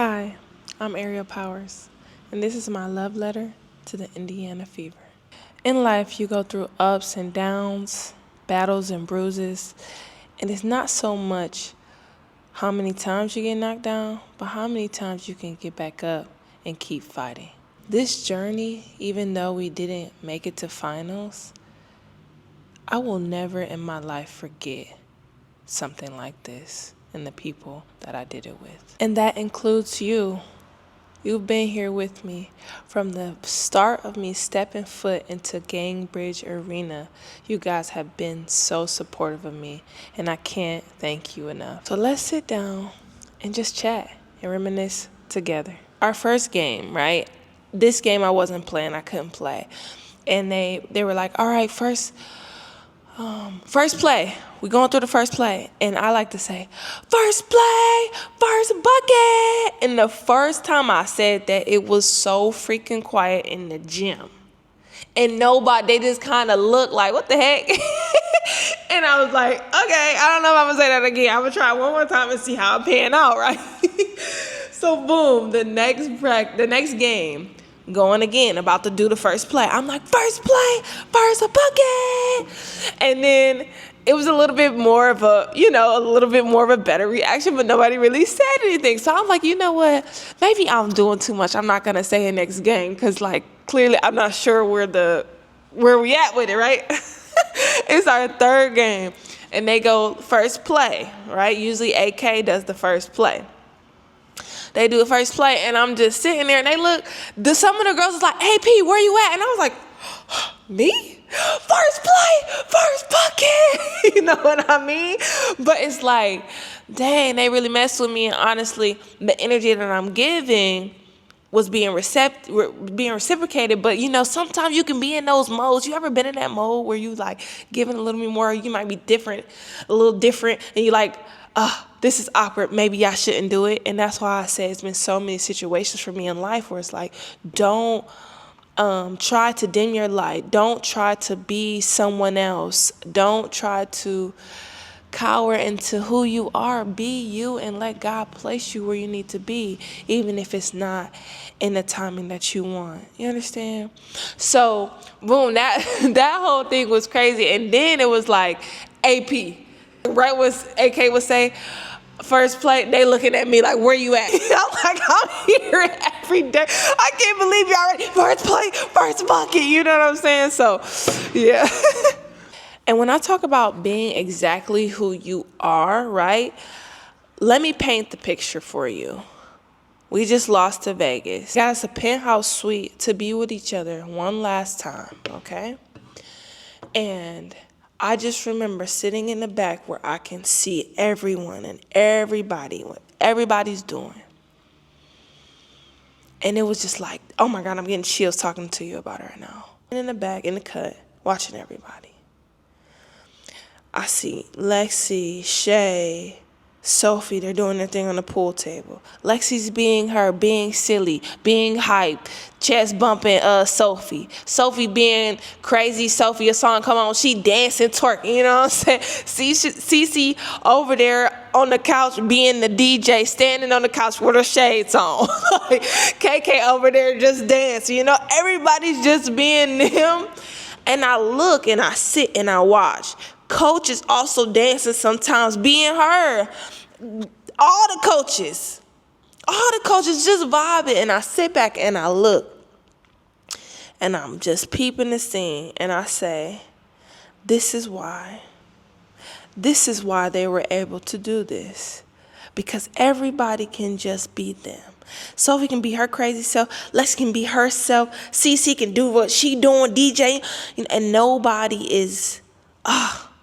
Hi, I'm Ariel Powers, and this is my love letter to the Indiana fever. In life, you go through ups and downs, battles and bruises, and it's not so much how many times you get knocked down, but how many times you can get back up and keep fighting. This journey, even though we didn't make it to finals, I will never in my life forget something like this and the people that I did it with. And that includes you. You've been here with me from the start of me stepping foot into Gangbridge Arena. You guys have been so supportive of me, and I can't thank you enough. So let's sit down and just chat and reminisce together. Our first game, right? This game I wasn't playing, I couldn't play. And they were like, all right, first play. We're going through the first play. And I like to say, first play, first bucket. And the first time I said that, it was so freaking quiet in the gym. And they just kind of looked like, what the heck? And I was like, okay, I don't know if I'm going to say that again. I'm going to try one more time and see how it pan out, right? So boom, the next game, going again, about to do the first play. I'm like, first play, first bucket. And then it was a little bit more of a better reaction, but nobody really said anything. So I'm like, you know what? Maybe I'm doing too much. I'm not going to say it next game because, clearly I'm not sure where we at with it, right? It's our third game. And they go first play, right? Usually AK does the first play. They do the first play, and I'm just sitting there, and some of the girls was like, hey, P, where you at? And I was like, me? First play, first bucket. You know what I mean? But it's like, dang, they really messed with me, and honestly, the energy that I'm giving was being reciprocated. But, sometimes you can be in those modes. You ever been in that mode where you, giving a little bit more, you might be a little different, and you this is awkward. Maybe I shouldn't do it. And that's why I say it's been so many situations for me in life where it's like, don't try to dim your light. Don't try to be someone else. Don't try to cower into who you are. Be you and let God place you where you need to be, even if it's not in the timing that you want. You understand? So, boom, that whole thing was crazy. And then it was like AP. Right when AK would say, first play, they looking at me like, where you at? I'm like, I'm here every day. I can't believe you already. First play, first bucket. You know what I'm saying? So, yeah. And when I talk about being exactly who you are, right? Let me paint the picture for you. We just lost to Vegas. Got us a penthouse suite to be with each other one last time, okay? And I just remember sitting in the back where I can see everyone and everybody, what everybody's doing. And it was just like, oh my God, I'm getting chills talking to you about it right now. And in the back, in the cut, watching everybody. I see Lexi, Shay, Sophie, they're doing their thing on the pool table. Lexi's being her, being silly, being hype, chest bumping Sophie. Sophie being crazy Sophie, a song come on, she dancing, twerking, you know what I'm saying? Cece over there on the couch being the DJ, standing on the couch with her shades on. KK over there just dancing, everybody's just being them. And I look and I sit and I watch. Coach is also dancing sometimes, being her. All the coaches just vibing. And I sit back and I look. And I'm just peeping the scene. And I say, this is why they were able to do this. Because everybody can just be them. Sophie can be her crazy self. Lex can be herself. Cece can do what she doing, DJ. And nobody is,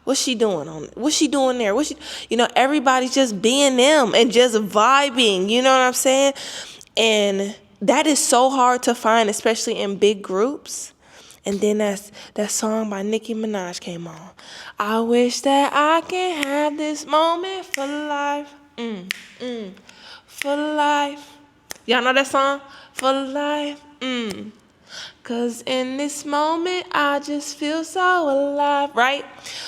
what's she doing on it? What's she doing there? Everybody's just being them and just vibing. You know what I'm saying? And that is so hard to find, especially in big groups. And then that song by Nicki Minaj came on. I wish that I can have this moment for life. For life. Y'all know that song? For life. Cause in this moment, I just feel so alive, right?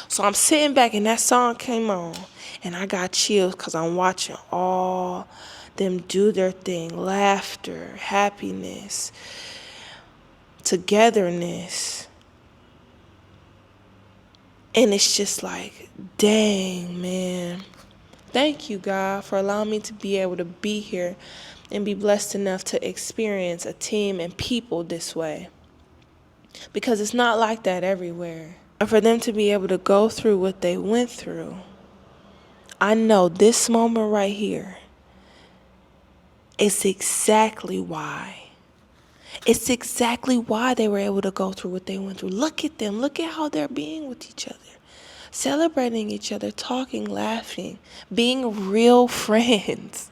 So I'm sitting back and that song came on. And I got chills because I'm watching all them do their thing. Laughter, happiness, togetherness. And it's just like, dang, man. Thank you, God, for allowing me to be able to be here and be blessed enough to experience a team and people this way. Because it's not like that everywhere. And for them to be able to go through what they went through, I know this moment right here is exactly why. It's exactly why they were able to go through what they went through. Look at them. Look at how they're being with each other. Celebrating each other, talking, laughing, being real friends.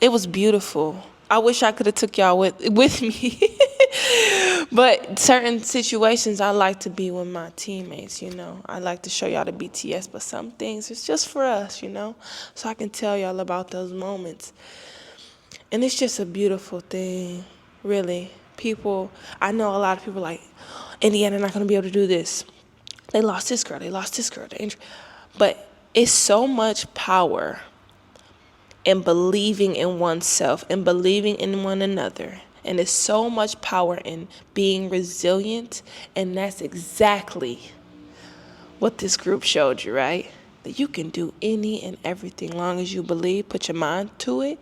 It was beautiful. I wish I could have took y'all with me. But certain situations, I like to be with my teammates, you know. I like to show y'all the BTS, but some things, it's just for us, you know. So I can tell y'all about those moments. And it's just a beautiful thing, really. People, I know a lot of people like, Indiana not going to be able to do this. They lost this girl, they lost this girl. But it's so much power in believing in oneself and believing in one another. And there's so much power in being resilient. And that's exactly what this group showed you, right? That you can do any and everything long as you believe, put your mind to it,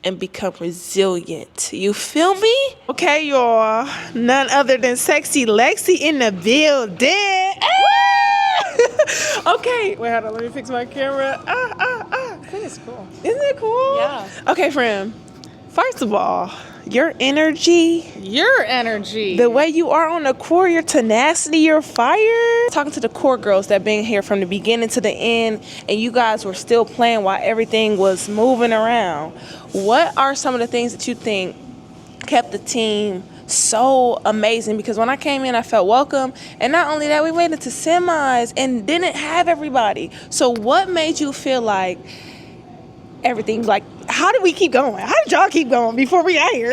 and become resilient. You feel me? Okay, y'all. None other than Sexy Lexi in the building. Okay. Wait, hold on. Let me fix my camera. I think it's cool. Isn't it cool? Yeah. Okay, friend. First of all, your energy, the way you are on the core, your tenacity, your fire. Talking to the core girls that been here from the beginning to the end, and you guys were still playing while everything was moving around. What are some of the things that you think kept the team so amazing? Because when I came in, I felt welcome. And not only that, we made it to semis and didn't have everybody. So what made you feel like everything, like, how did we keep going? How did y'all keep going before we got here?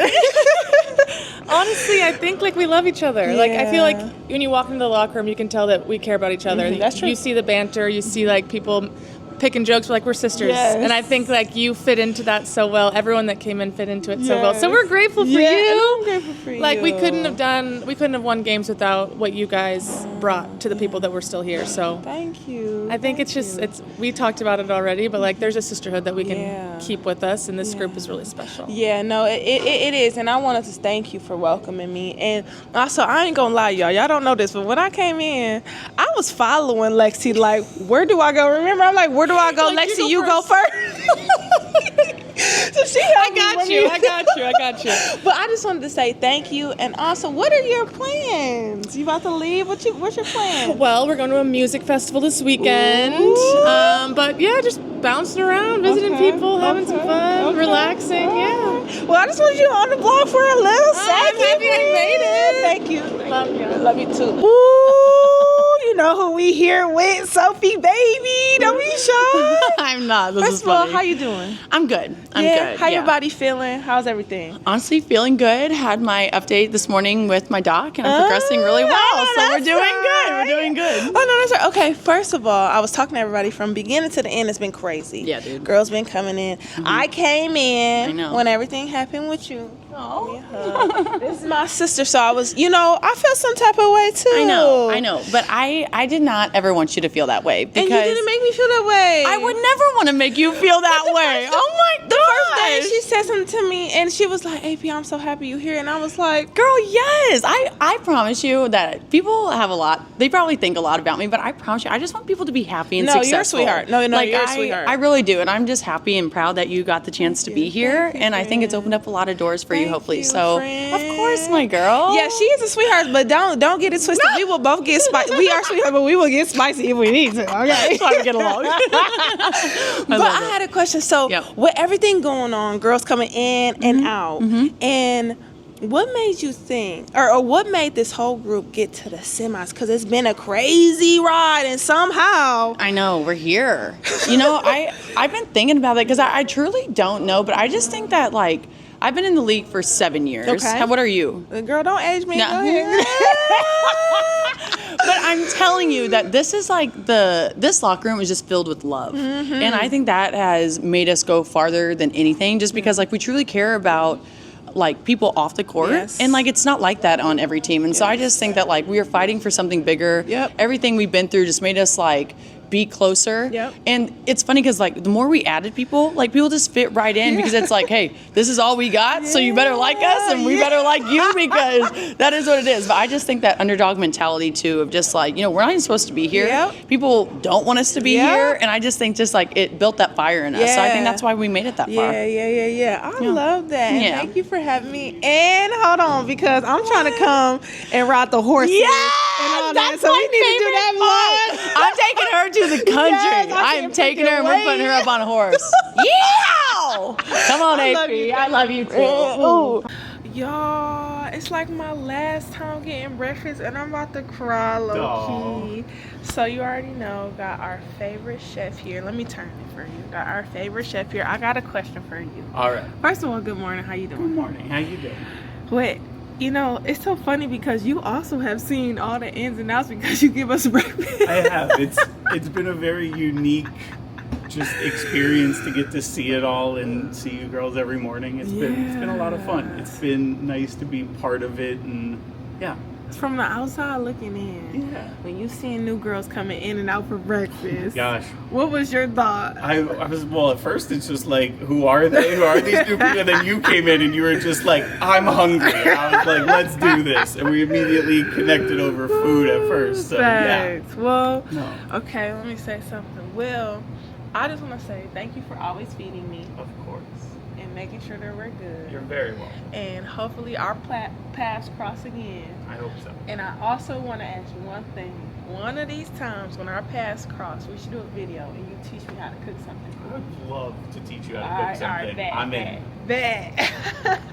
Honestly, I think like we love each other. Yeah. Like I feel like when you walk into the locker room, you can tell that we care about each other. Mm-hmm, that's true. You see the banter, you see like people picking jokes, like we're sisters. Yes. And I think like you fit into that so well. Everyone that came in fit into it so well. Yes. So we're grateful for Yeah, you. I'm grateful for you. Like we couldn't have won games without what you guys brought to the people that were still here. So Thank you. I think we talked about it already, but like there's a sisterhood that we can keep with us, and this group is really special. Yeah, no, it is, and I wanted to thank you for welcoming me. And also, I ain't gonna lie, y'all don't know this, but when I came in, I was following Lexi, like, where do I go? Remember, I'm like, where do I go? Like, Lexi, you go first. So she helped me. I got you. But I just wanted to say thank you, and also, what are your plans? You about to leave? What's your plan? Well, we're going to a music festival this weekend. But yeah, just bouncing around, visiting people, having some fun, relaxing. Yeah. Well, I just wanted you on the blog for a little second. I'm happy I made it. Thank you. Love you. Love you too. Ooh, you know who we here with, Sophie, baby. Don't be shy. I'm not. This First is of all, funny. how you doing? I'm good. I'm good. How your body feeling? How's everything? Honestly, feeling good. Had my update this morning with my doc, and I'm progressing really well. So we're doing good. We're doing good. Oh, no, that's right. Okay, first of all, I was talking to everybody from beginning to the end. It's been crazy. Yeah, dude. Girls been coming in. I came in I know. when everything happened with you. Oh. This is my sister, so I was, I felt some type of way too. I know. But I did not ever want you to feel that way. Because And you didn't make me feel that way. I would never want to make you feel that way. Oh my God. The first day she said something to me, and she was like, AP, I'm so happy you're here. And I was like, Girl, yes. I promise you that people have a lot. They probably think a lot about me, but I promise you, I just want people to be happy and successful. You're a sweetheart. No, you're a sweetheart. I really do. And I'm just happy and proud that you got the chance to be here. And I think it's opened up a lot of doors for you, hopefully. So, of course, my girl. Yeah, she is a sweetheart, but don't get it twisted. No. We will both get spicy. We are sweethearts, but we will get spicy if we need to. Okay. Try to get along. But I had a question. So, with everything going on, girls coming in and out, and what made you think, or what made this whole group get to the semis? Because it's been a crazy ride, and somehow I know we're here. I've been thinking about it because I truly don't know, but I just think that like I've been in the league for 7 years. Okay. What are you? Girl, don't age me. No. Go ahead. But I'm telling you that this is like this locker room is just filled with love. And I think that has made us go farther than anything, just because like we truly care about like people off the court. Yes. And like it's not like that on every team. And so I just think that like we are fighting for something bigger. Yep. Everything we've been through just made us like be closer. Yep. And it's funny because like the more we added people, like people just fit right in because it's like, hey, this is all we got, so you better like us and we better like you, because that is what it is. But I just think that underdog mentality too, of just like, we're not even supposed to be here. Yep. People don't want us to be here, and I just think just like it built that fire in us. So I think that's why we made it that far. Yeah. I love that. And Yeah. thank you for having me. And hold on, because I'm trying to come and ride the horses. Yeah, and all that. that's So my we need to do that favorite vlog. part. I'm taking her to the country. Yes, I I am can't taking freaking her and we're putting her wait. up on a horse. Yeah! Come on, I AP. love you. I love you too. Ooh. Y'all, it's like my last time getting breakfast and I'm about to cry low-key. So you already know, got our favorite chef here. Let me turn it for you. Got our favorite chef here. I got a question for you. All right. First of all, good morning. How you doing? Good morning. How you doing? Wait, it's so funny because you also have seen all the ins and outs because you give us breakfast. I have. It's been a very unique just experience to get to see it all and see you girls every morning. It's been a lot of fun. It's been nice to be part of it, and yeah. From the outside looking in, when you seeing new girls coming in and out for breakfast, Gosh. what was your thought? I was, at first it's just like, who are they? Who are these new people? And then you came in and you were just like, I'm hungry. And I was like, let's do this. And we immediately connected over food at first. So, yeah. Thanks. Well, No. okay, let me say something. Well, I just want to say thank you for always feeding me Of course. and making sure that we're good. You're very welcome. And hopefully our paths cross again. I hope so. And I also want to ask you one thing. One of these times when our paths cross, we should do a video and you teach me how to cook something. I would love to teach you how to cook something. I'm in.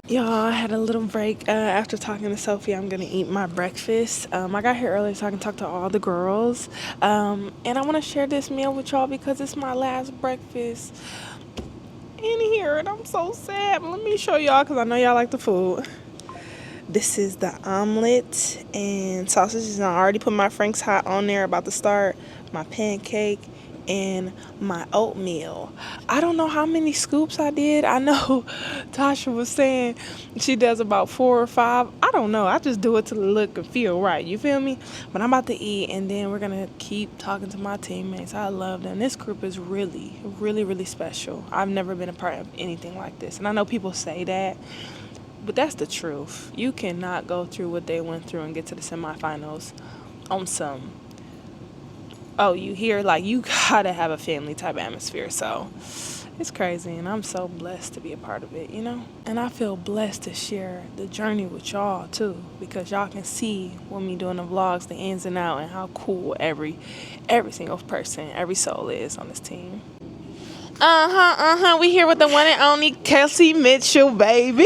Y'all, I had a little break after talking to Sophie. I'm gonna eat my breakfast. I got here early so I can talk to all the girls, and I want to share this meal with y'all because it's my last breakfast in here, and I'm so sad. But let me show y'all because I know y'all like the food. This is the omelet and sausages. And I already put my Frank's Hot on there, about to start. My pancake and my oatmeal. I don't know how many scoops I did. I know Tasha was saying she does about 4 or 5. I don't know. I just do it to look and feel right. You feel me? But I'm about to eat, and then we're going to keep talking to my teammates. I love them. This group is really, really, really special. I've never been a part of anything like this. And I know people say that, but that's the truth. You cannot go through what they went through and get to the semifinals on some, you hear, like, you gotta have a family type atmosphere. So it's crazy, and I'm so blessed to be a part of it, and I feel blessed to share the journey with y'all too, because y'all can see when me doing the vlogs, the ins and outs, and how cool every single person, every soul is on this team. We here with the one and only Kelsey Mitchell, baby.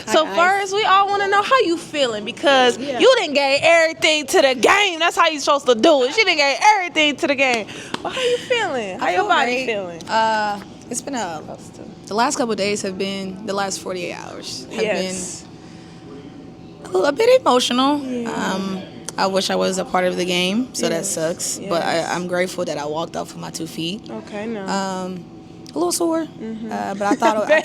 So first, we all want to know how you feeling, because you done gave everything to the game. That's how you supposed to do it. She done gave everything to the game. Well, how you feeling? How your body feeling? It's been the last couple of days have been, the last 48 hours have been a bit emotional. I wish I was a part of the game, so that sucks. But I'm grateful that I walked off with my 2 feet. Okay, no. A little sore, but I thought I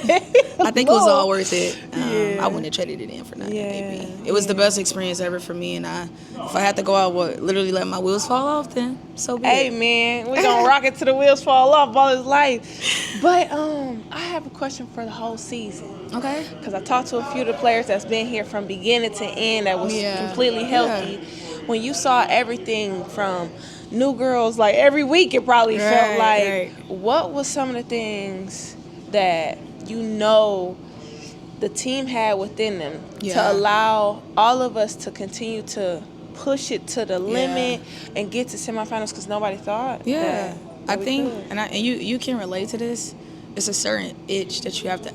think it was all worth it. I wouldn't have traded it in for nothing, baby. It was the best experience ever for me, and if I had to go out, literally let my wheels fall off, then so be Hey, it. man, we gonna rock it till the wheels fall off all his life. But I have a question for the whole season. Okay. Because I talked to a few of the players that's been here from beginning to end that was completely healthy. When you saw everything from new girls, like every week it probably felt like, what was some of the things that the team had within them to allow all of us to continue to push it to the limit and get to semifinals, because nobody thought that I we think, could. and you can relate to this. It's a certain itch that you have to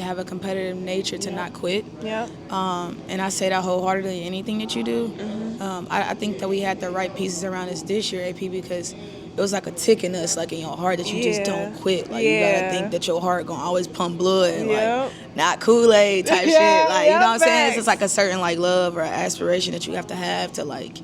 have a competitive nature to not quit. Yeah. And I say that wholeheartedly. Anything that you do, I think that we had the right pieces around us this year, AP, because it was like a tick in us, like in your heart, that you just don't quit. Like you gotta think that your heart gonna always pump blood, and like not Kool-Aid type shit. Like you know what I'm saying? It's just like a certain like love or aspiration that you have to like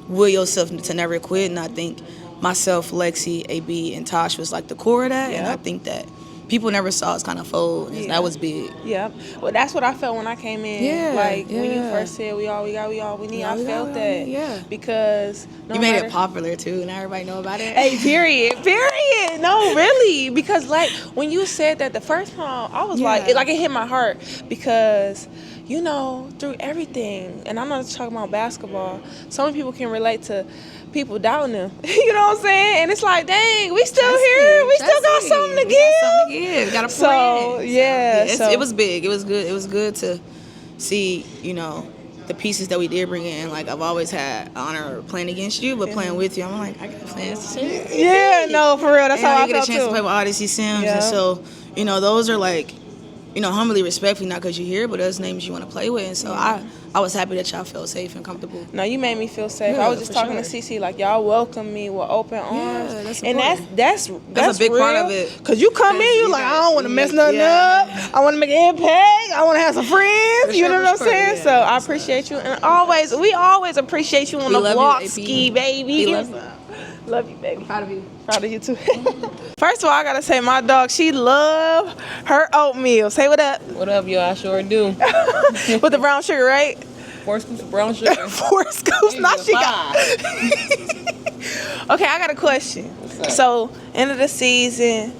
will yourself to never quit. And I think myself, Lexi, AB, and Tosh was like the core of that. And I think that people never saw us kind of fold. And that was big. Yeah. Well, that's what I felt when I came in. Yeah. Like when you first said we all we need. I felt that. Yeah. Because you made it popular too, and everybody know about it. Hey, period. No, really. Because like when you said that the first time, I was like it hit my heart because, you know, through everything, and I'm not talking about basketball, so many people can relate to people doubting them. You know what I'm saying? And it's like, dang, we still here. We still got something to give. Got a So, it was big. It was good. It was good to see, you know, the pieces that we did bring in. Like, I've always had honor playing against you, but playing with you, I'm like, I got plans to share. Yeah, no, for real. That's how I felt too. You get a chance to play with Odyssey Sims. And so, you know, those are like, you know, humbly, respectfully, not because you're here, but those names you want to play with. And so I was happy that y'all felt safe and comfortable. No, you made me feel safe. I was just talking to CC, like, y'all welcome me with open arms. Yeah, that's and important. that's a big real, part of it. Because you come in, you like, I don't want to mess nothing up. I want to make an impact. I want to have some friends. You know what I'm saying? So I appreciate you. And we always appreciate you on the block ski, baby. Love you, baby. Proud of you. Proud of you, too. First of all, I got to say, my dog, she love her oatmeal. Say what up. What up, y'all? I sure do. With the brown sugar, right? 4 scoops of brown sugar. 4 scoops? Not she got. Okay, I got a question. So, end of the season,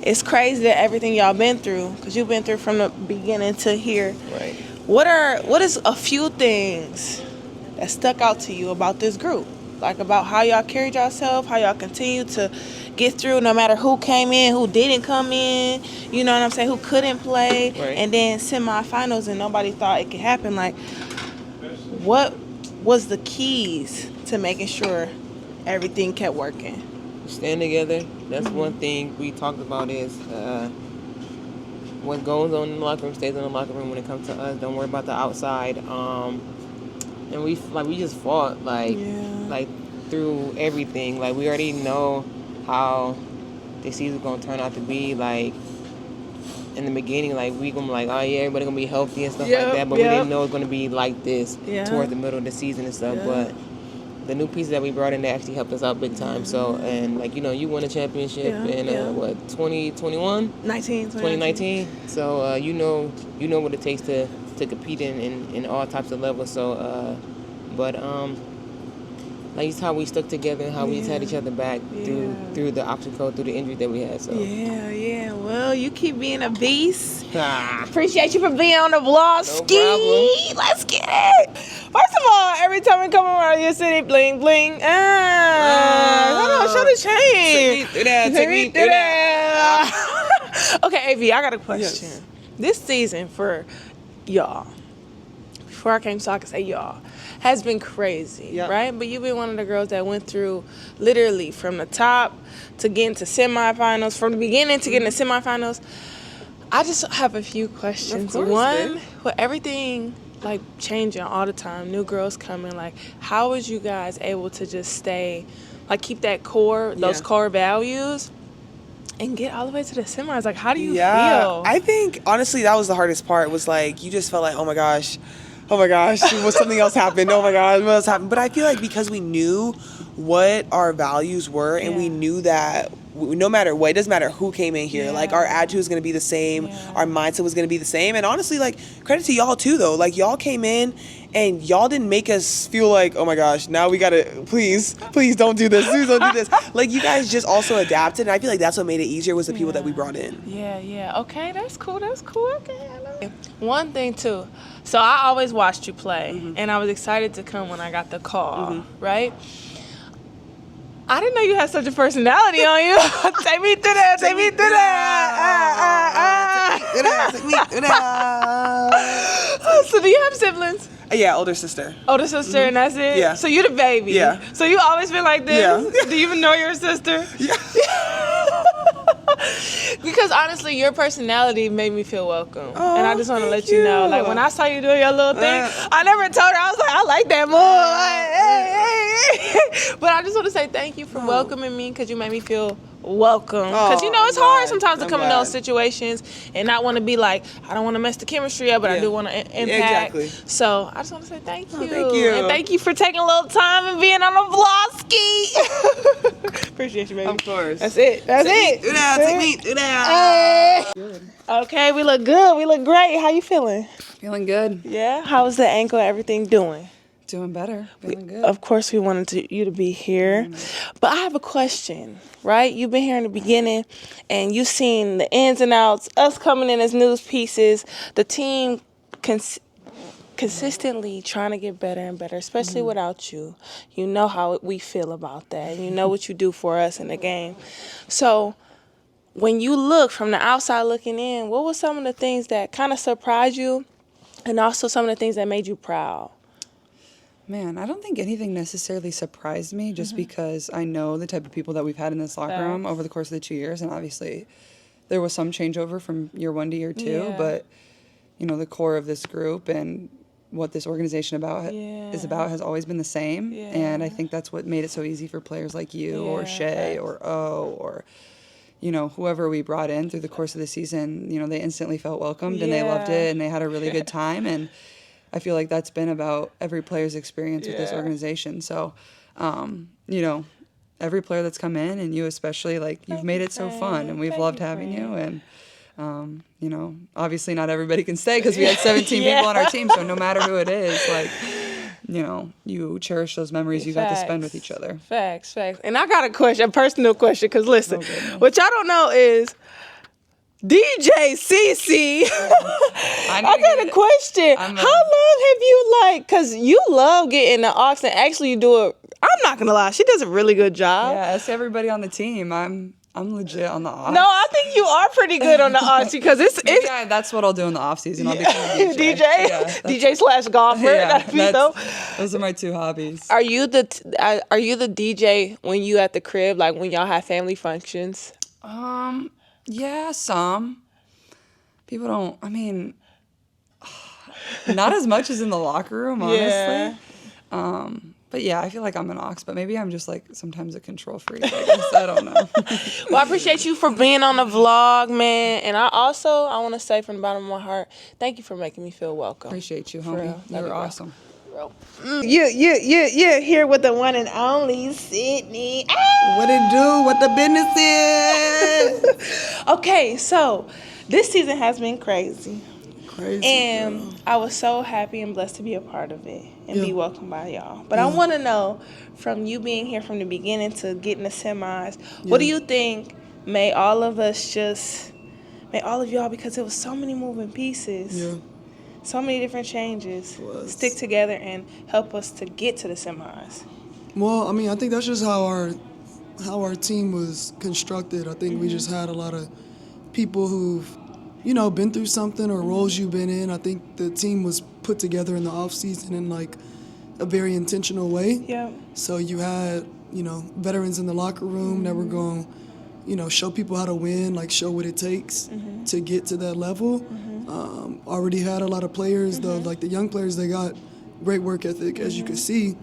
it's crazy that everything y'all been through, because you've been through from the beginning to here. Right. What is a few things that stuck out to you about this group? Like about how y'all carried yourself, how y'all continue to get through no matter who came in, who didn't come in, you know what I'm saying, who couldn't play, right. And then semifinals and nobody thought it could happen. Like, what was the keys to making sure everything kept working? Stand together. That's one thing we talked about is what goes on in the locker room stays in the locker room when it comes to us. Don't worry about the outside. And we just fought like through everything. Like we already know how the season's gonna turn out to be. Like in the beginning, like we gonna be like, oh yeah, everybody gonna be healthy and stuff like that. But we didn't know it's gonna be like this towards the middle of the season and stuff. But the new pieces that we brought in, they actually helped us out big time. So and like you won a championship in 2021, 2019. So you know what it takes to compete in all types of levels. So but like it's how we stuck together and how we just had each other back through the obstacle, through the injury that we had. So well, you keep being a beast. Appreciate you for being on the vlog. Ski, let's get it. First of all, every time we come around your city, bling bling. Hold on, show the chain. Take me through that. Okay, AV, I got a question. Yes. This season for y'all, before I came so I could say y'all, has been crazy, right? But you've been one of the girls that went through literally from the top to getting to semifinals, from the beginning to getting to semifinals. I just have a few questions. One, with everything like changing all the time, new girls coming, like how was you guys able to just stay, like keep that core, those core values, and get all the way to the semis? Like how do you feel? I think honestly that was the hardest part, was like you just felt like, oh my gosh, was something else happened? Oh my gosh, what else happened? But I feel like because we knew what our values were and we knew that no matter what, it doesn't matter who came in here, like our attitude was going to be the same, our mindset was going to be the same. And honestly, like credit to y'all too though, like y'all came in and y'all didn't make us feel like, oh my gosh, now we gotta, please don't do this, please don't do this. Like you guys just also adapted, and I feel like that's what made it easier, was the people that we brought in. Okay, that's cool. Okay, I love it. One thing too, so I always watched you play, and I was excited to come when I got the call, right? I didn't know you had such a personality on you. Take me through that. Take me through that. So do you have siblings? Yeah, older sister. Older sister, and that's it? Yeah. So you the baby? Yeah. So you always been like this? Yeah. Do you even know your sister? Yeah. Because honestly, your personality made me feel welcome. And I just want to let you know. Like when I saw you doing your little thing, I never told her. I was like, I like that move. Like, hey. But I just want to say thank you for welcoming me, because you made me feel welcome. Because, Oh, it's I'm hard glad. sometimes to I'm come in those glad. situations and not want to be like, I don't want to mess the chemistry up, but I Yeah. do want to impact. Exactly. So I just want to say thank you. thank you. And thank you for taking a little time and being on the vlogski. Appreciate you, baby. Of course. That's it. That's it. Do that. Take me. Do that. Okay, we look good. We look great. How you feeling? Feeling good. Yeah. How's the ankle? Everything doing? Doing better. Feeling good. Of course, we wanted you to be here. But I have a question, right? You've been here in the beginning, and you've seen the ins and outs, us coming in as news pieces, the team consistently trying to get better and better, especially without you. You know how we feel about that, and you know what you do for us in the game. So when you look from the outside looking in, what were some of the things that kind of surprised you, and also some of the things that made you proud? Man, I don't think anything necessarily surprised me just because I know the type of people that we've had in this locker room over the course of the 2 years. And obviously there was some changeover from year 1 to year 2, Yeah. but, the core of this group and what this organization is about has always been the same. Yeah. And I think that's what made it so easy for players like you or Shay or O or, whoever we brought in through the course of the season. They instantly felt welcomed and they loved it and they had a really good time. And I feel like that's been about every player's experience with this organization. So, every player that's come in, and you especially, you've made it so fun, and we've loved having you. And, obviously not everybody can stay because we had 17 people on our team. So no matter who it is, you cherish those memories you got to spend with each other. Facts. And I got a personal question, because listen, what y'all don't know is DJ CC. I got a question. How long have you because you love getting the aux, and actually you do it. I'm not gonna lie, she does a really good job. Yeah, ask everybody on the team. I'm legit on the aux. No, I think you are pretty good on the aux because it's that's what I'll do in the off season. I'll become a DJ. DJ / golfer. Yeah, those are my two hobbies. Are you the DJ when you at the crib, like when y'all have family functions? Yeah, some people don't. I mean, not as much as in the locker room, honestly. Yeah. But yeah, I feel like I'm an aux, but maybe I'm just sometimes a control freak. I guess. I don't know. Well, I appreciate you for being on the vlog, man. And I want to say from the bottom of my heart, thank you for making me feel welcome. Appreciate you, For homie. real. You're awesome. Yeah, here with the one and only Sydney. What it do? What the business is? Okay, so this season has been crazy. Crazy. And I was so happy and blessed to be a part of it and be welcomed by y'all. But I want to know, from you being here from the beginning to getting the semis, what do you think made all of y'all, because it was so many moving pieces, so many different changes, stick together and help us to get to the semis? Well, I mean, I think that's just how our team was constructed. I think we just had a lot of people who've been through something or roles you've been in. I think the team was put together in the off season in a very intentional way. Yep. So you had, veterans in the locker room that were going, show people how to win, show what it takes to get to that level. Already had a lot of players, though, the young players, they got great work ethic, as you could see.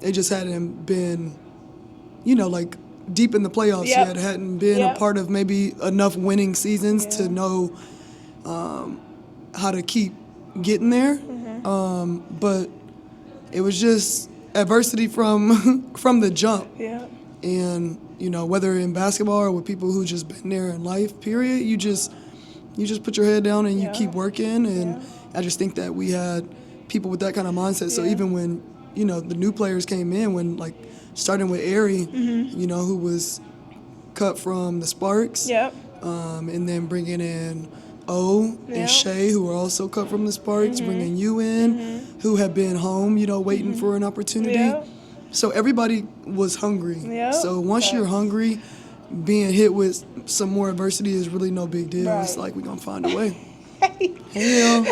They just hadn't been, deep in the playoffs yet, hadn't been a part of maybe enough winning seasons to know how to keep getting there. But it was just adversity from the jump. Yeah. And, whether in basketball or with people who just been there in life, period, you just put your head down and you keep working. And I just think that we had people with that kind of mindset. So even when, the new players came in, starting with Ari, who was cut from the Sparks. Yep. And then bringing in O and Shay, who were also cut from the Sparks, bringing you in, who have been home, waiting for an opportunity. Yep. So everybody was hungry. Yep. So once you're hungry, being hit with some more adversity is really no big deal. Right. It's we're going to find a way. Hey, Hillary.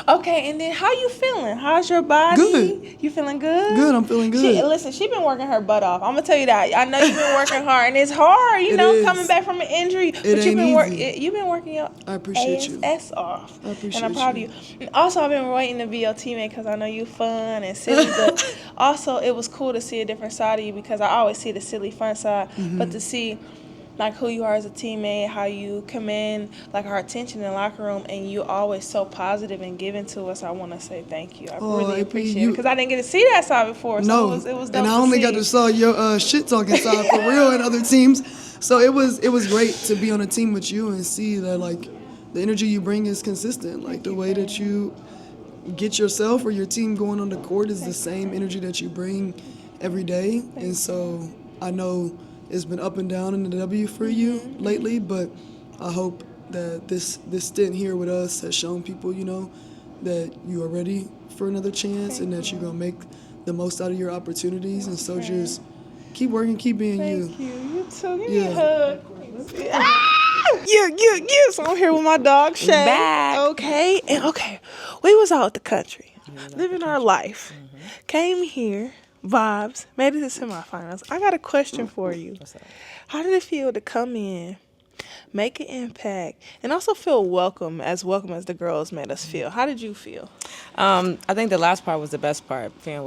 Okay, and then how you feeling? How's your body? Good. You feeling good? Good, I'm feeling good. Listen, she been working her butt off. I'm gonna tell you that. I know you've been working hard, and it's hard, you It know, is. coming back from an injury. But you've ain't been easy. you've been working your I appreciate you. ass off. I appreciate and I'm proud you. of you. And also, I've been waiting to be your teammate because I know you fun and silly, but also it was cool to see a different side of you because I always see the silly fun side, but to see like who you are as a teammate, how you command like our attention in the locker room, and you always so positive and giving to us. I want to say thank you. I really AP, appreciate it because I didn't get to see that side before. No, So it was dope and I to only see. got to saw your shit talking side for real in other teams. So it was great to be on a team with you and see that like the energy you bring is consistent. Like the way that you get yourself or your team going on the court is the same energy that you bring every day. And so I know it's been up and down in the W for you lately, but I hope that this stint here with us has shown people, you know, that you are ready for another chance and that you're going to make the most out of your opportunities. And so just keep working, keep being you. Thank you. You too. Give me a Yeah. hug. Yeah. So I'm here with my dog Shay. Back. Okay. And we was out the country, living our life. Came here, vibes, made it to semifinals. I got a question for you. What's up? How did it feel to come in, make an impact, and also feel welcome as the girls made us feel? How did you feel? I think the last part was the best part, feeling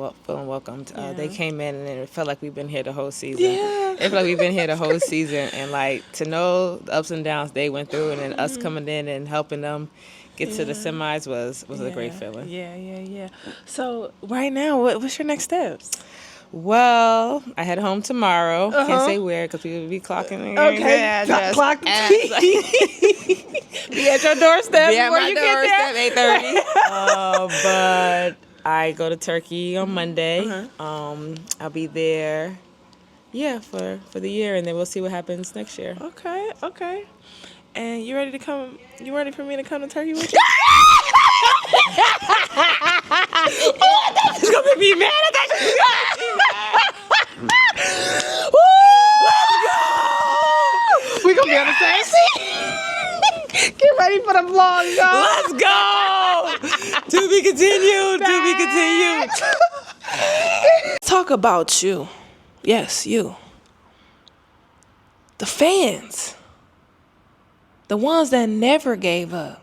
welcomed. They came in and it felt like we've been here the whole season. Yeah. It felt like we've been here the whole season, and like to know the ups and downs they went through, and then us coming in and helping them get to the semis was a great feeling. Yeah. So right now, what's your next steps? Well, I head home tomorrow. Can't say where because we will be clocking. Okay, clock the Be at your doorstep Be at before my you get there. doorstep, 8:30. But I go to Turkey on Monday. I'll be there, for the year, and then we'll see what happens next year. Okay. And you ready to come? You ready for me to come to Turkey with you? She's gonna be mad at that. We gonna be on the same seat. Get ready for the vlog, y'all. Let's go. To be continued. Talk about you. Yes, you. The fans. The ones that never gave up.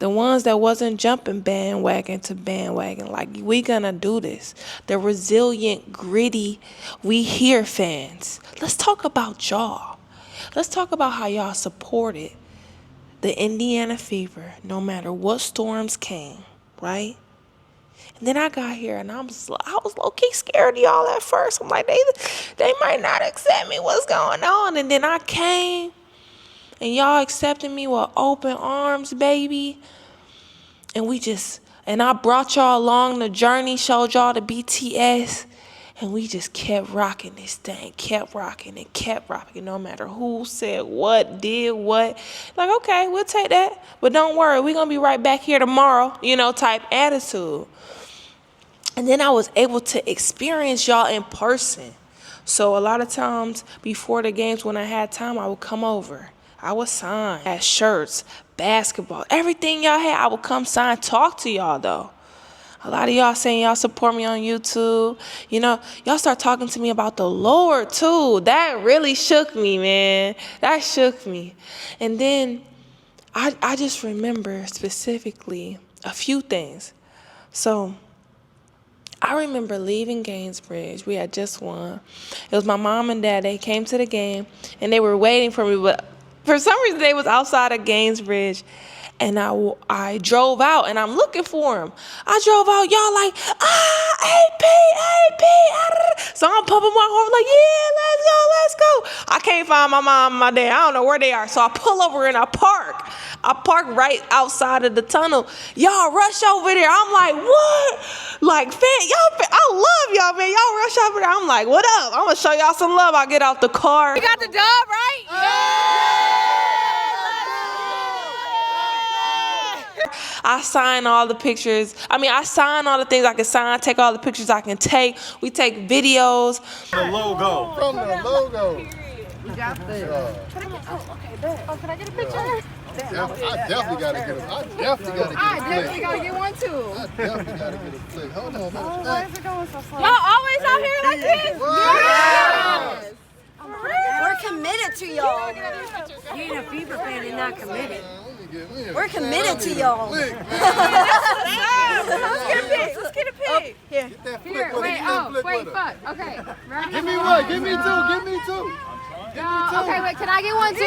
The ones that wasn't jumping bandwagon to bandwagon. Like, we gonna do this. The resilient, gritty, we here fans. Let's talk about y'all. Let's talk about how y'all supported the Indiana Fever no matter what storms came, right? And then I got here and I was low-key scared of y'all at first. I'm like, they might not accept me. What's going on? And then I came and y'all accepted me with open arms, baby. And I brought y'all along the journey, showed y'all the BTS. And we just kept rocking this thing, kept rocking, no matter who said what, did what. Like, okay, we'll take that. But don't worry, we're going to be right back here tomorrow, type attitude. And then I was able to experience y'all in person. So a lot of times before the games, when I had time, I would come over. I would sign, had shirts, basketball, everything y'all had, I would come sign, talk to y'all though. A lot of y'all saying y'all support me on YouTube. Y'all start talking to me about the Lord too. That really shook me, man. That shook me. And then I just remember specifically a few things. So I remember leaving Gainesbridge. We had just won. It was my mom and dad. They came to the game and they were waiting for me, but for some reason they was outside of Gainesbridge. And I drove out, and I'm looking for him. I drove out, y'all like, AP. So I'm pumping my horn like, yeah, let's go. I can't find my mom and my dad. I don't know where they are. So I pull over and I park. I park right outside of the tunnel. Y'all rush over there. I'm like, what? Like, I love y'all, man. Y'all rush over there. I'm like, what up? I'm going to show y'all some love. I get out the car. We got the dub, right? I sign all the pictures. I sign all the things I can sign, take all the pictures I can take. We take videos. The logo. From the logo. We got this. Can I get a picture? definitely gotta get a one too. I definitely gotta get a flick. Hold on, man. Why is it going so slow? Y'all always out here like this? Yes. We're committed to y'all. You ain't a Fever fan and not committed. We're committed to y'all. Let's get a pic. Here. Here, wait, fuck. Okay, ready? Give me one. Give me two. Give me two. Okay, wait, can I get one too?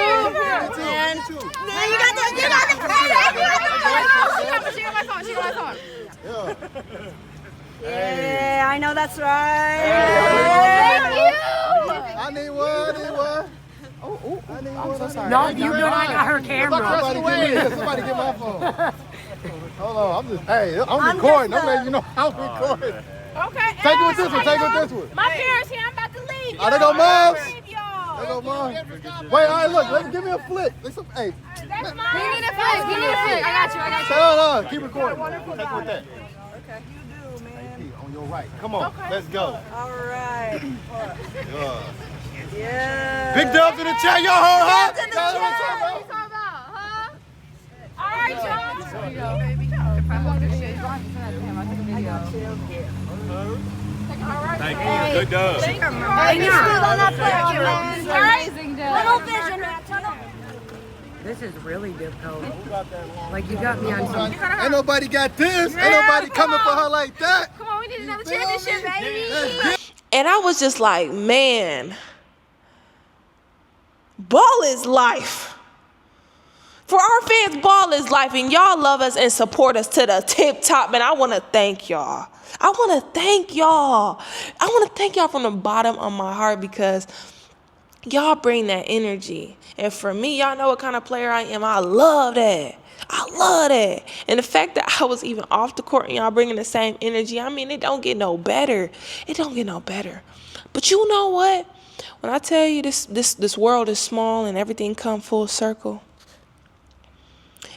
Man. No, you got the She got my phone. Yeah, I know that's right. Thank you. I need one. I'm so sorry. No, you know I got her camera. Somebody get my phone. Hold on. I'm recording. I'm letting you know I'm recording. Okay. Take it with this one. My parents here. I'm about to leave. Oh, there go Moms. Wait, all right, look. Give me a flick. Give Hey. me the flick. I got you. Hold on. Keep recording. Wonderful Take job. with that. Okay. You do, man. On your right. Come on. Let's go. All right. Yeah. Yeah. Big dubs in the chat. Y'all heard her? What you talking about, huh? All right, y'all. There you go, baby. If I want to shit, I can send it to him. I took a video. Thank you. Good dub. Thank you. On that picture, man. Amazing dub. Little vision, man. This is really difficult. Like you got me on some. Ain't nobody got this. Ain't nobody coming for her like that. Come on, we need another championship, baby. And I was just like, man, ball is life. For our fans, ball is life, and y'all love us and support us to the tip top, and I want to thank y'all. I want to thank y'all from the bottom of my heart because y'all bring that energy. And for me, y'all know what kind of player I am. I love that. And the fact that I was even off the court and y'all bringing the same energy, I mean, it don't get no better. But you know what? When I tell you this world is small and everything come full circle.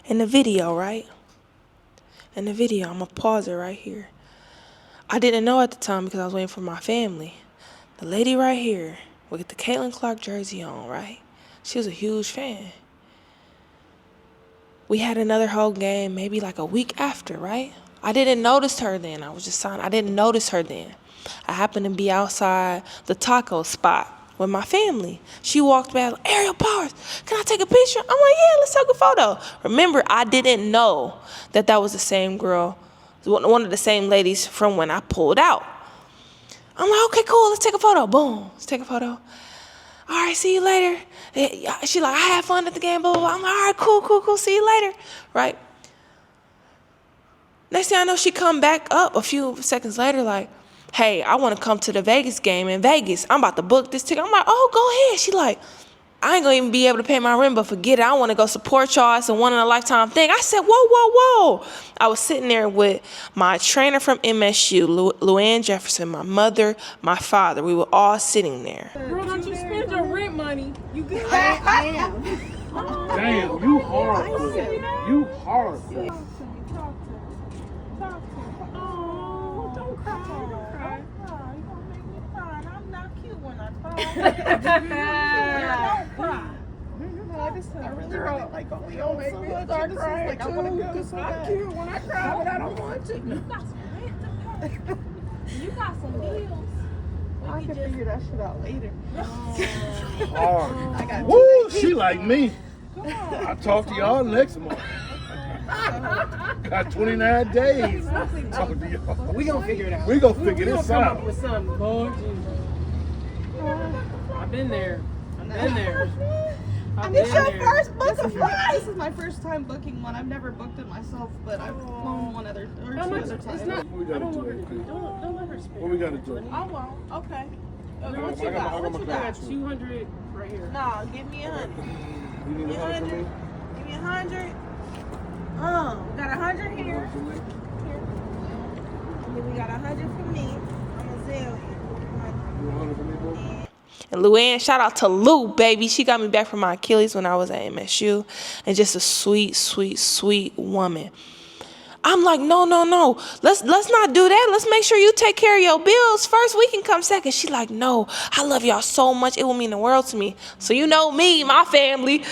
In the video, right? I'm going to pause it right here. I didn't know at the time because I was waiting for my family. The lady right here with the Caitlin Clark jersey on, right? She was a huge fan. We had another whole game maybe like a week after, right? I didn't notice her then. I didn't notice her then. I happened to be outside the taco spot with my family. She walked back, like, Ariel Powers, can I take a picture? I'm like, yeah, let's take a photo. Remember, I didn't know that was the same girl, one of the same ladies from when I pulled out. I'm like, okay, cool, let's take a photo. Boom, let's take a photo. All right, see you later. She like, I had fun at the game, blah, blah, blah. I'm like, all right, cool, see you later, right? Next thing I know, she come back up a few seconds later like, hey, I want to come to the Vegas game in Vegas. I'm about to book this ticket. I'm like, oh, go ahead. She like, I ain't going to even be able to pay my rent, but forget it. I want to go support y'all. It's a one-in-a-lifetime thing. I said, whoa. I was sitting there with my trainer from MSU, Luann Jefferson, my mother, my father. We were all sitting there. Girl, don't you spend your rent money. You good? I am. Damn, you horrible. You horrible. I really like only on so much. I cry like I want to go. It's not cute when I cry, but I don't want to. You got some rent to pay. You got some bills. I can figure that shit out later. Woo, she like me. I'll talk to y'all next month. Got 29 days. Talk to y'all. We gonna figure it out. We gonna figure this come out. up with something, Lord Jesus. I've been there. It's your first book of flights. This is my first time booking one. I've never booked it myself, but I've flown one other or two other times. What we gotta do? Don't let her spend. What we gotta do? I won't. Okay. What I you got got? my What you got? 200 right here. Nah, give me 100. You need 100 for me? Give me 100. Got 100 here. Here. And then we got 100 for me. I'm a zillion. You 100 for me, bro? And Luann, shout out to Lou, baby. She got me back from my Achilles when I was at MSU. And just a sweet, sweet, sweet woman. I'm like, no. Let's not do that. Let's make sure you take care of your bills first. We can come second. She like, no, I love y'all so much. It will mean the world to me. So you know me, my family,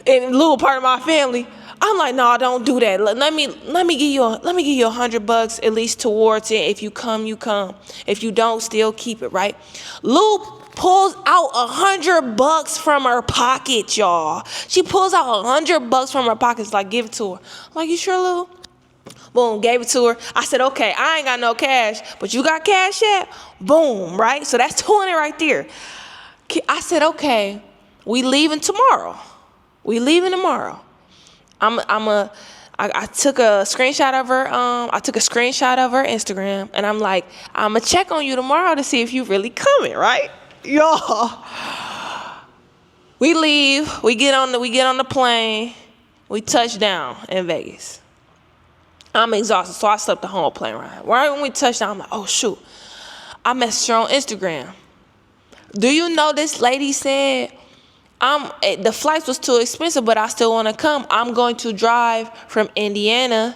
and a little part of my family. I'm like, no, don't do that. Let me give you $100 at least towards it. If you come, you come. If you don't, still keep it, right? Lou pulls out $100 from her pocket, y'all. She pulls out $100 from her pocket, like, give it to her. I'm like, you sure, Lou? Boom, gave it to her. I said, okay, I ain't got no cash, but you got cash yet? Boom, right? So that's 20 right there. I said, okay, we leaving tomorrow. I took a screenshot of her. I took a screenshot of her Instagram, and I'm like, I'ma check on you tomorrow to see if you really coming, right, y'all? We leave. We get on the plane. We touch down in Vegas. I'm exhausted, so I slept the whole plane ride. Right when we touched down, I'm like, oh shoot. I messaged her on Instagram. Do you know this lady said, the flights was too expensive, but I still want to come. I'm going to drive from Indiana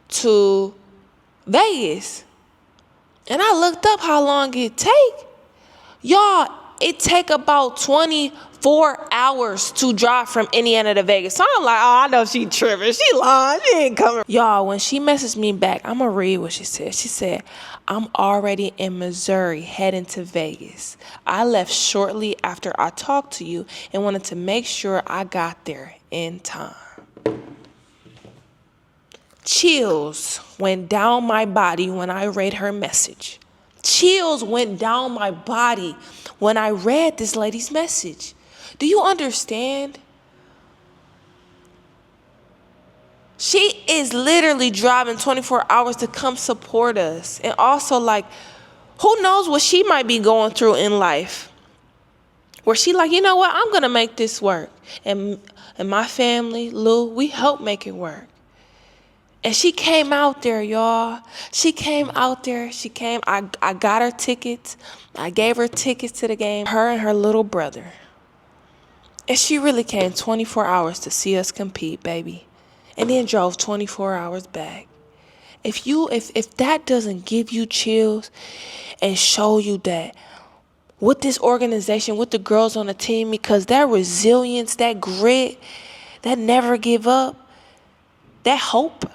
to Vegas. And I looked up how long it take. Y'all, it take about 24 hours to drive from Indiana to Vegas. So I'm like, oh, I know she tripping. She lying. She ain't coming. Y'all, when she messaged me back, I'm going to read what she said. She said, I'm already in Missouri heading to Vegas. I left shortly after I talked to you and wanted to make sure I got there in time. Chills went down my body when I read her message. Chills went down my body when I read this lady's message. Do you understand? She is literally driving 24 hours to come support us. And also, like, who knows what she might be going through in life. Where she like, you know what? I'm going to make this work. And my family, Lou, we help make it work. And she came out there, y'all. She came out there. I got her tickets. I gave her tickets to the game. Her and her little brother. And she really came 24 hours to see us compete, baby. And then drove 24 hours back. If that doesn't give you chills and show you that with this organization, with the girls on the team, because that resilience, that grit, that never give up, that hope,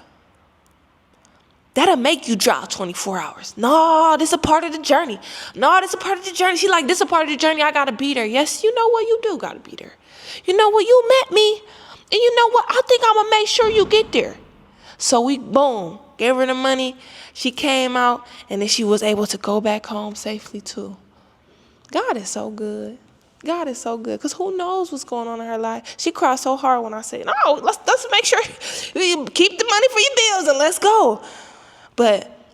that'll make you drive 24 hours. No, this is a part of the journey. She like, this is a part of the journey. I got to be there. Yes, you know what? You do got to be there. You know what? You met me. And you know what? I think I'm going to make sure you get there. So we, boom, gave her the money. She came out, and then she was able to go back home safely too. God is so good. God is so good. Because who knows what's going on in her life. She cried so hard when I said, no, let's make sure you keep the money for your bills and let's go.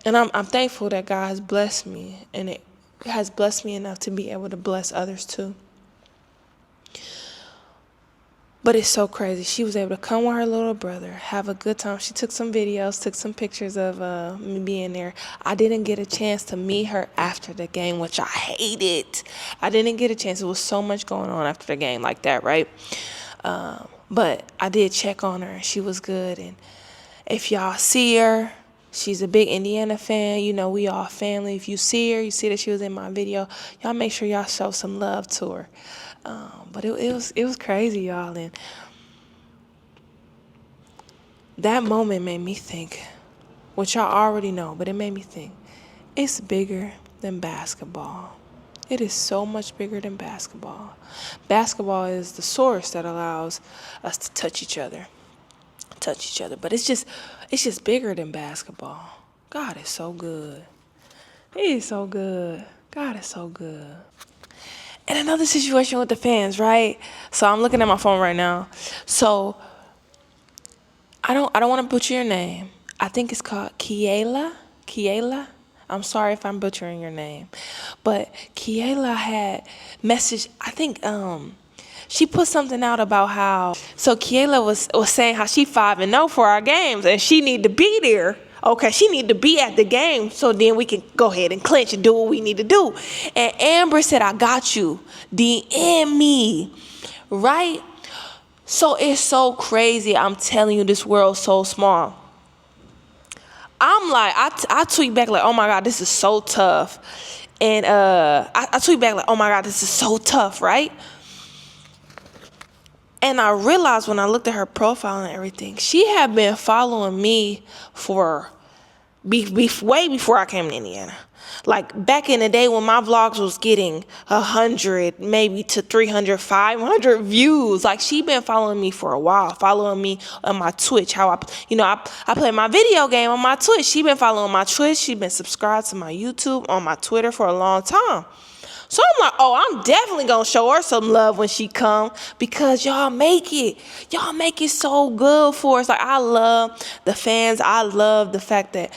And I'm thankful that God has blessed me. And it has blessed me enough to be able to bless others too. But it's so crazy. She was able to come with her little brother, have a good time. She took some videos, took some pictures of me being there. I didn't get a chance to meet her after the game, which I hated. I didn't get a chance. There was so much going on after the game like that, right? But I did check on her, and she was good. And if y'all see her, she's a big Indiana fan. You know, we all family. If you see her, you see that she was in my video, y'all make sure y'all show some love to her. But it was crazy, y'all. And that moment made me think, which y'all already know, but it made me think, it's bigger than basketball. It is so much bigger than basketball. Basketball is the source that allows us to touch each other. But it's just bigger than basketball. God is so good. He is so good. God is so good. And another situation with the fans, right? So I'm looking at my phone right now. So I don't want to butcher your name. I think it's called Kiela. I'm sorry if I'm butchering your name. But Kiela had messaged, I think she put something out about how, so Kiela was saying how she 5-0 for our games and she need to be there. Okay, she need to be at the game so then we can go ahead and clinch and do what we need to do. And Amber said, I got you. DM me, right? So it's so crazy. I'm telling you, this world's so small. I'm like, I tweet back like, oh my God, this is so tough. And I tweet back like, oh my God, this is so tough, right? And I realized when I looked at her profile and everything, she had been following me for way before I came to Indiana. Like back in the day when my vlogs was getting 100, maybe to 300, 500 views. Like she been following me for a while, following me on my Twitch. How I play my video game on my Twitch. She been following my Twitch. She been subscribed to my YouTube, on my Twitter for a long time. So I'm like, oh, I'm definitely gonna show her some love when she come, because y'all make it so good for us. Like I love the fans. I love the fact that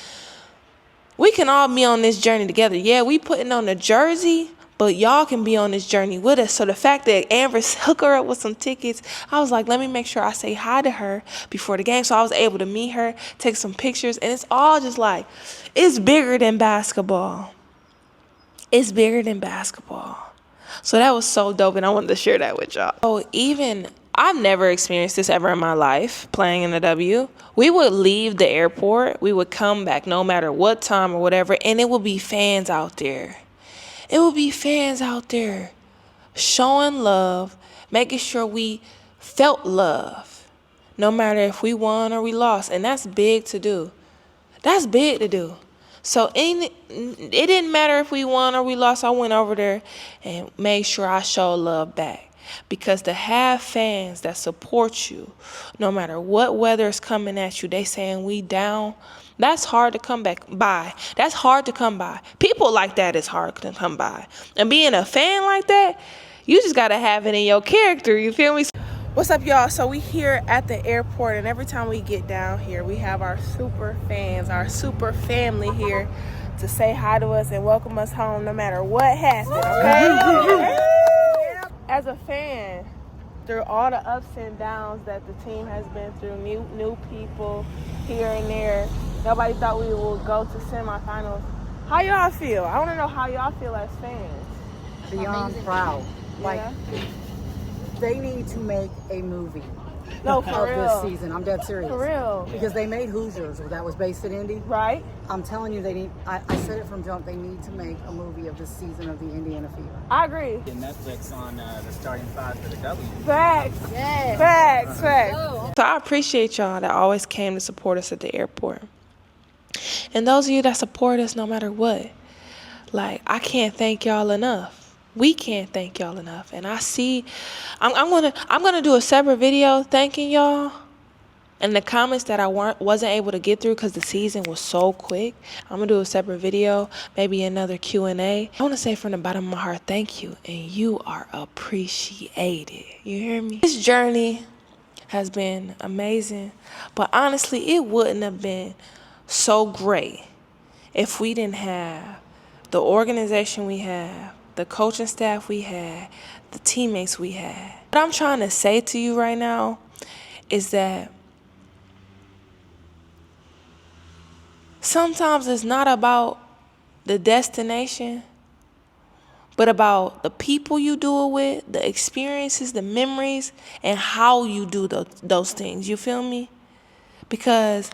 we can all be on this journey together. Yeah, we putting on the jersey, but y'all can be on this journey with us. So the fact that Amber's hook her up with some tickets, I was like, let me make sure I say hi to her before the game. So I was able to meet her, take some pictures, and it's all just like, it's bigger than basketball. It's bigger than basketball. So that was so dope, and I wanted to share that with y'all. Oh, I've never experienced this ever in my life, playing in the W. We would leave the airport, we would come back no matter what time or whatever, and it would be fans out there. It would be fans out there showing love, making sure we felt love, no matter if we won or we lost. And that's big to do. That's big to do. So it didn't matter if we won or we lost. I went over there and made sure I showed love back. Because to have fans that support you, no matter what weather is coming at you, they saying we down, that's hard to come back by. That's hard to come by. People like that is hard to come by. And being a fan like that, you just got to have it in your character. You feel me? What's up, y'all? So we here at the airport, and every time we get down here, we have our super fans, our super family here to say hi to us and welcome us home no matter what happened, okay? As a fan, through all the ups and downs that the team has been through, new people here and there, nobody thought we would go to semifinals. How y'all feel? I want to know how y'all feel as fans. Beyond proud. Like, Yeah. they need to make a movie No, for of real. this season. I'm dead serious. For real. Because they made Hoosiers, that was based in Indy. Right. I'm telling you, they need. I said it from jump. They need to make a movie of this season of the Indiana Fever. I agree. Netflix on the starting five for the W. Facts. Yes. Facts. So I appreciate y'all that always came to support us at the airport. And those of you that support us no matter what, like, I can't thank y'all enough. We can't thank y'all enough. And I see, I'm gonna do a separate video thanking y'all. And the comments that I wasn't able to get through because the season was so quick, I'm gonna do a separate video, maybe another Q&A. I want to say from the bottom of my heart, thank you, and you are appreciated. You hear me? This journey has been amazing, but honestly, it wouldn't have been so great if we didn't have the organization we have, the coaching staff we had, the teammates we had. What I'm trying to say to you right now is that sometimes it's not about the destination, but about the people you do it with, the experiences, the memories, and how you do those things. You feel me? Because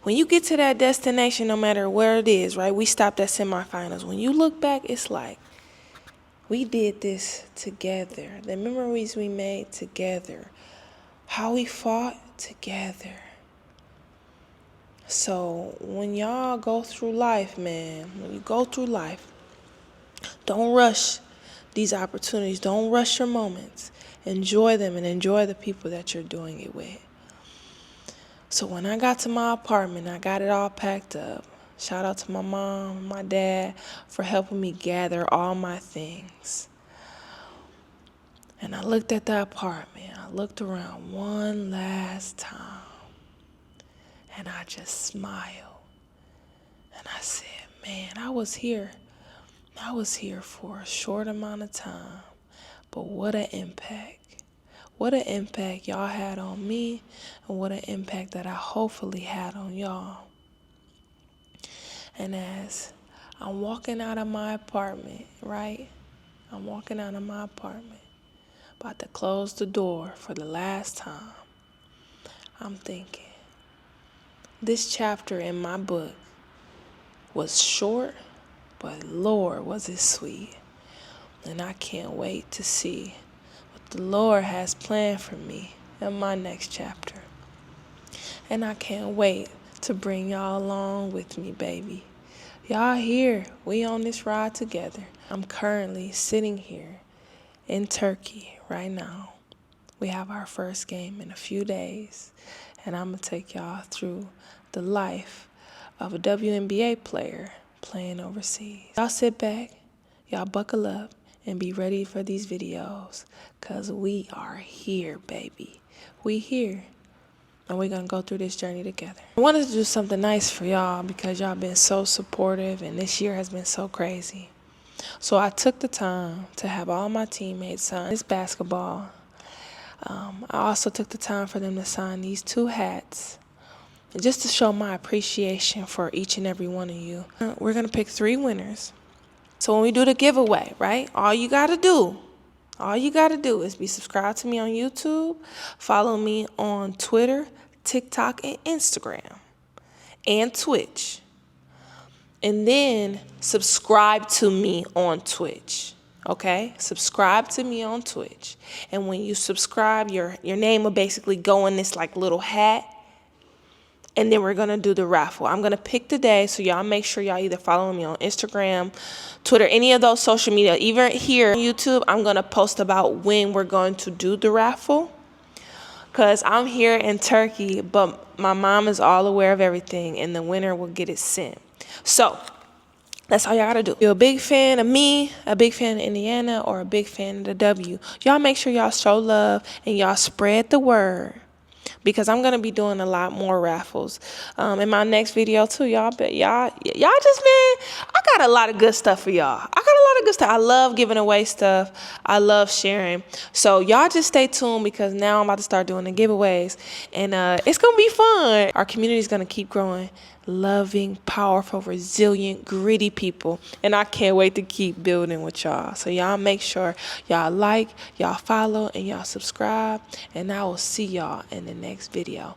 when you get to that destination, no matter where it is, right? We stopped at semifinals. When you look back, it's like, we did this together. The memories we made together. How we fought together. So when y'all go through life, man, when you go through life, don't rush these opportunities. Don't rush your moments. Enjoy them and enjoy the people that you're doing it with. So when I got to my apartment, I got it all packed up. Shout out to my mom and my dad for helping me gather all my things. And I looked at the apartment. I looked around one last time. And I just smiled. And I said, man, I was here. I was here for a short amount of time. But what an impact. What an impact y'all had on me. And what an impact that I hopefully had on y'all. And as I'm walking out of my apartment, right? I'm walking out of my apartment, about to close the door for the last time. I'm thinking, this chapter in my book was short, but Lord, was it sweet. And I can't wait to see what the Lord has planned for me in my next chapter. And I can't wait to bring y'all along with me, baby. Y'all here, we on this ride together. I'm currently sitting here in Turkey right now. We have our first game in a few days, and I'm gonna take y'all through the life of a WNBA player playing overseas. Y'all sit back, y'all buckle up, and be ready for these videos, cause we are here, baby. We here. And we're going to go through this journey together. I wanted to do something nice for y'all because y'all been so supportive and this year has been so crazy. So I took the time to have all my teammates sign this basketball. I also took the time for them to sign these 2 hats just to show my appreciation for each and every one of you. We're going to pick 3 winners. So when we do the giveaway, right, all you got to do is be subscribed to me on YouTube, follow me on Twitter, TikTok, and Instagram, and Twitch. And then subscribe to me on Twitch, okay? Subscribe to me on Twitch. And when you subscribe, your name will basically go in this like little hat. And then we're going to do the raffle. I'm going to pick the day, so y'all make sure y'all either follow me on Instagram, Twitter, any of those social media. Even here on YouTube, I'm going to post about when we're going to do the raffle. Because I'm here in Turkey, but my mom is all aware of everything, and the winner will get it sent. So that's all y'all got to do. If you're a big fan of me, a big fan of Indiana, or a big fan of the W, y'all make sure y'all show love and y'all spread the word. Because I'm going to be doing a lot more raffles in my next video too. Y'all just, man, I got a lot of good stuff for y'all. I love giving away stuff. I love sharing. So y'all just stay tuned because now I'm about to start doing the giveaways. And it's going to be fun. Our community is going to keep growing. Loving, powerful, resilient, gritty people. And I can't wait to keep building with y'all. So y'all make sure y'all like, y'all follow, and y'all subscribe. And I will see y'all in the next video.